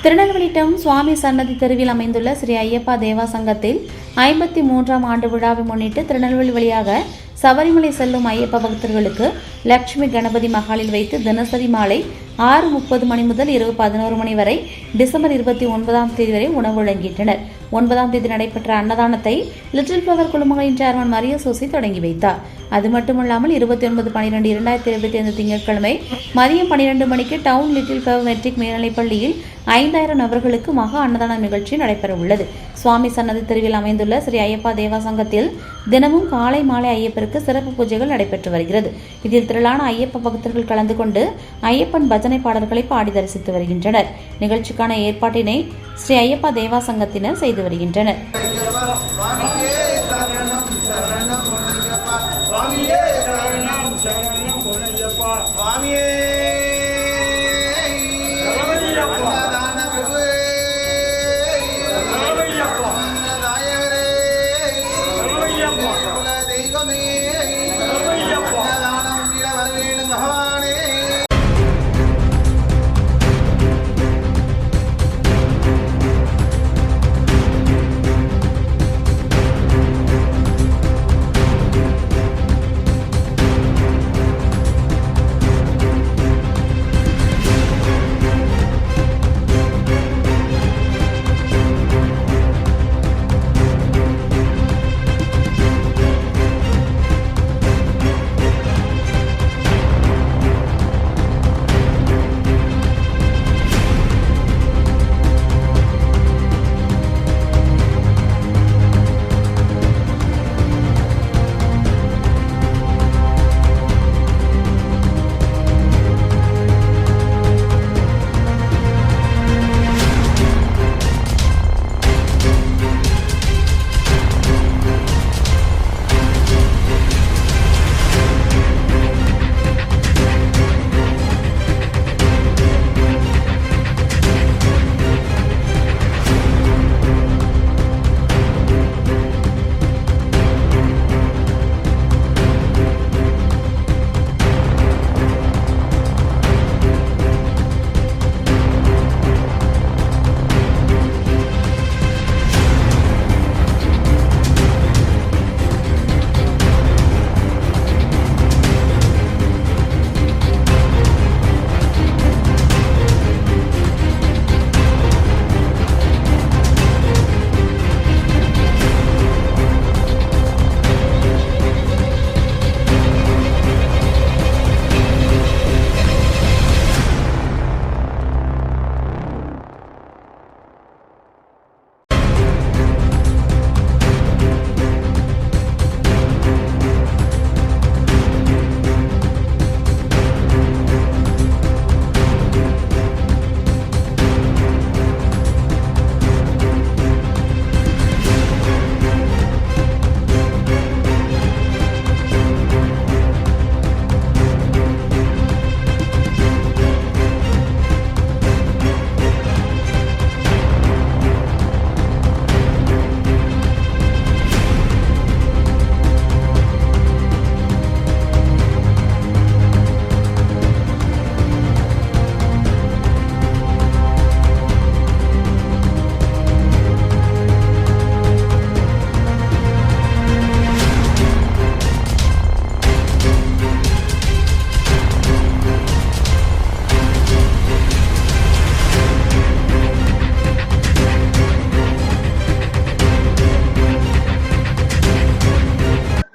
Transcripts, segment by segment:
Tirunelveli down சுவாமி சன்னதி தெருவில் அமைந்துள்ள ஸ்ரீ ஐயப்பா தேவா சங்கத்தில் 53ஆம் ஆண்டு விழாவை முன்னிட்டு திருநெல்வேலி வழியாக சபரிமலை செல்லும் ஐயப்ப பக்தர்களுக்கு லட்சுமி கணபதி மகாலில் வைத்து தினசரி மாலை 6:30 மணி முதல் இரவு 11 மணி வரை டிசம்பர் 29ஆம் தேதி வரை உணவு வழங்குகின்றனர். 9ஆம் தேதி நடைபெற்ற அன்னதானத்தை லிட்டில் ஃப்ளவர் குழுமங்களின் சேர்மன் மரிய சோசி தொடங்கி வைத்தார். அது மட்டுமல்லாமல் 29/12/2025 திங்கட்கிழமை மதியம் 12 மணிக்கு டவுன் லிட்டில் ஃப்ளவர் மெட்ரிக் மேல்நிலைப் பள்ளியில் 5000 நபர்களுக்கு மகா அன்னதான நிகழ்ச்சி நடைபெற உள்ளது. சுவாமி சன்னதி தெருவில் அமைந்துள்ள ஸ்ரீ ஐயப்பா தேவா சங்கத்தில் தினமும் காலை மாலை ஐயப்பருக்கு சிறப்பு பூஜைகள் நடைபெற்று வருகிறது. இதில் திரளான ஐயப்ப பக்தர்கள் கலந்து கொண்டு ஐயப்பன் பஜனை பாடல்களை பாடி தரிசித்து வருகின்றனர். நிகழ்ச்சிக்கான ஏற்பாட்டினை ஸ்ரீ ஐயப்பா தேவா சங்கத்தினர் செய்து வருகின்றனர்.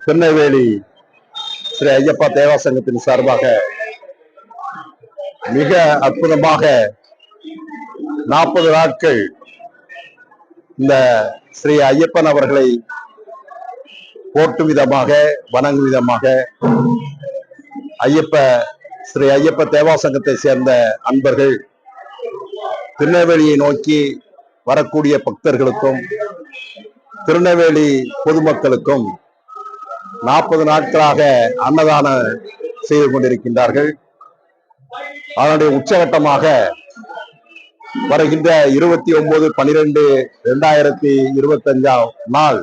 திருநெல்வேலி ஸ்ரீ ஐயப்பா தேவா சங்கத்தின் சார்பாக மிக அற்புதமாக 40 நாட்கள் இந்த ஸ்ரீ ஐயப்பன் அவர்களை போற்றும் விதமாக வணங்கும் விதமாக ஸ்ரீ ஐயப்ப தேவா சங்கத்தை சேர்ந்த அன்பர்கள் திருநெல்வேலியை நோக்கி வரக்கூடிய பக்தர்களுக்கும் திருநெல்வேலி பொதுமக்களுக்கும் 40 நாட்களாக அன்னதானம் செய்து கொண்டிருக்கின்றார்கள். அதனுடைய உச்சகட்டமாக வருகின்ற 29/12/2025 நாள்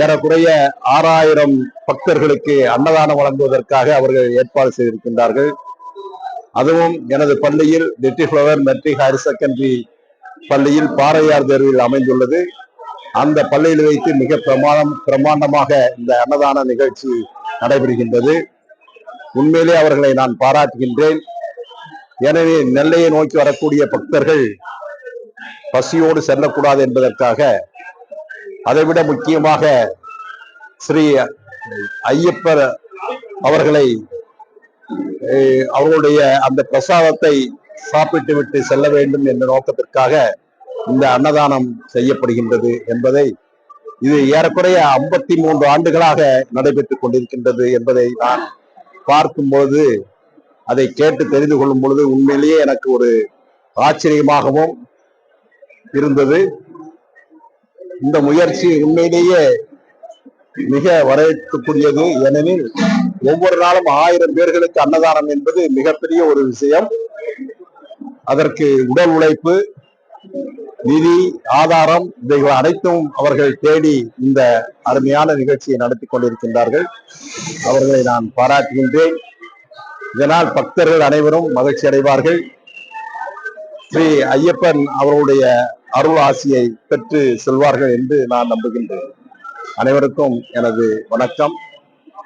ஏறக்குறைய 6000 பக்தர்களுக்கு அன்னதானம் வழங்குவதற்காக அவர்கள் ஏற்பாடு செய்திருக்கின்றார்கள். அதுவும் எனது பள்ளியில் little flower matric higher secondary பள்ளியில் பாறையார் தெருவில் அமைந்துள்ளது. அந்த பள்ளியில் வைத்து மிக பிரமாண்டமாக இந்த அன்னதான நிகழ்ச்சி நடைபெறுகின்றது. உண்மையிலே அவர்களை நான் பாராட்டுகின்றேன். எனவே நெல்லையை நோக்கி வரக்கூடிய பக்தர்கள் பசியோடு செல்லக்கூடாது என்பதற்காக, அதைவிட முக்கியமாக ஸ்ரீ ஐயப்பர் அவர்களை அவர்களுடைய அந்த பிரசாதத்தை சாப்பிட்டு விட்டு செல்ல வேண்டும் என்ற நோக்கத்திற்காக இந்த அன்னதானம் செய்யப்படுகின்றது என்பதை, இது ஏறக்குறைய 53 ஆண்டுகளாக நடைபெற்றுக் கொண்டிருக்கின்றது என்பதை நான் பார்க்கும்போது, அதை கேட்டு தெரிந்து கொள்ளும் பொழுது உண்மையிலேயே எனக்கு ஒரு ஆச்சரியமாகவும் இருந்தது. இந்த முயற்சி உண்மையிலேயே மிக வரவேற்கக்கூடியது. ஏனெனில் ஒவ்வொரு நாளும் 1000 பேர்களுக்கு அன்னதானம் என்பது மிகப்பெரிய ஒரு விஷயம். அதற்கு உடல் உழைப்பு, நிதி ஆதாரம், இவைகள் அனைத்தும் அவர்கள் தேடி இந்த அருமையான நிகழ்ச்சியை நடத்தி கொண்டிருக்கின்றார்கள். அவர்களை நான் பாராட்டுகின்றேன். இதனால் பக்தர்கள் அனைவரும் மகிழ்ச்சி அடைவார்கள். ஸ்ரீ ஐயப்பன் அவர்களுடைய அருள் ஆசியை பெற்று செல்வார்கள் என்று நான் நம்புகின்றேன். அனைவருக்கும் எனது வணக்கம்.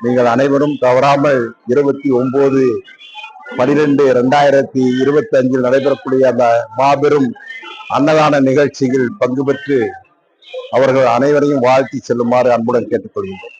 நீங்கள் அனைவரும் தவறாமல் 29/12/2025 நடைபெறக்கூடிய அந்த மாபெரும் அன்னதான நிகழ்ச்சியில் பங்கு பெற்று அவர்கள் அனைவரையும் வாழ்த்தி செல்லுமாறு அன்புடன் கேட்டுக்கொள்கின்றேன்.